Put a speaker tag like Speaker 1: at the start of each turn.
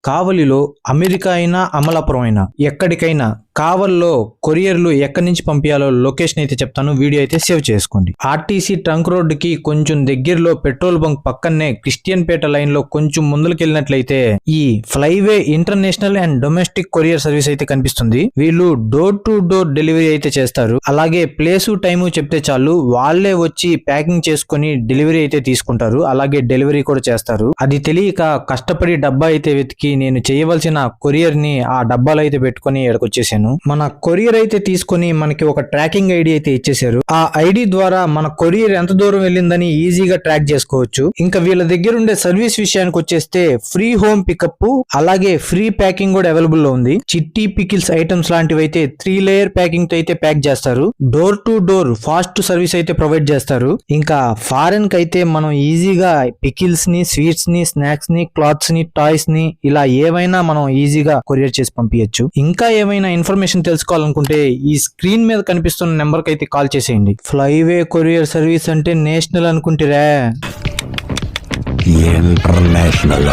Speaker 1: కావలిలో అమెరికా అయినా అమలాపురం అయినా ఎక్కడికైనా కావల్లో కొరియర్లు ఎక్కడి నుంచి పంపించాలో లొకేషన్ అయితే చెప్తాను, వీడియో అయితే సేవ్ చేసుకోండి. ఆర్టీసీ ట్రంక్ రోడ్ కి కొంచెం దగ్గరలో పెట్రోల్ బంక్ పక్కనే క్రిస్టియన్ పేట లైన్ లో కొంచెం ముందుకెళ్ళినట్లయితే ఈ flyway international and domestic courier service అయితే కనిపిస్తుంది. వీళ్ళు డోర్ టు డోర్ డెలివరీ అయితే చేస్తారు. అలాగే ప్లేసు టైము చెప్తే చాలు వాళ్ళే వచ్చి ప్యాకింగ్ చేసుకుని డెలివరీ అయితే తీసుకుంటారు. అలాగే డెలివరీ కూడా చేస్తారు. అది తెలియక కష్టపడి డబ్బా అయితే వెతికి నేను చేయవలసిన కొరియర్ ని ఆ డబ్బాలో అయితే పెట్టుకుని ఎడకొచ్చేసాను. మన కొరియర్ అయితే తీసుకుని మనకి ఒక ట్రాకింగ్ ఐడి అయితే ఇచ్చేసారు. ఆ ఐడి ద్వారా మన కొరియర్ ఎంత దూరం వెళ్ళిందని ఈజీగా ట్రాక్ చేసుకోవచ్చు. ఇంకా వీళ్ళ దగ్గర ఉండే సర్వీస్ విషయానికి వచ్చేస్తే ఫ్రీ హోమ్ పికప్ అలాగే ఫ్రీ ప్యాకింగ్ కూడా అవైలబుల్ లో ఉంది. చిట్టి పికిల్స్ ఐటమ్స్ లాంటివి అయితే 3 లేయర్ ప్యాకింగ్ తో అయితే ప్యాక్ చేస్తారు. Door to door fast service అయితే ప్రొవైడ్ చేస్తారు. ఇంకా ఫారెన్ కి అయితే మనం ఈజీగా పికిల్స్ ని, స్వీట్స్ ని, స్నాక్స్ ని, క్లాత్స్ ని, టాయ్స్ ని ఇలా ఏవైనా మనం ఈజీగా కొరియర్ చేసి పంపించచ్చు. ఇంకా ఏమైనా ఇన్ఫర్మేషన్ తెలుసుకోవాలనుకుంటే ఈ స్క్రీన్ మీద కనిపిస్తున్న నెంబర్ కి అయితే కాల్ చేసేయండి. ఫ్లైవే కొరియర్ సర్వీస్ అంటే నేషనల్ అనుకుంటారా?
Speaker 2: ఇంటర్నేషనల్.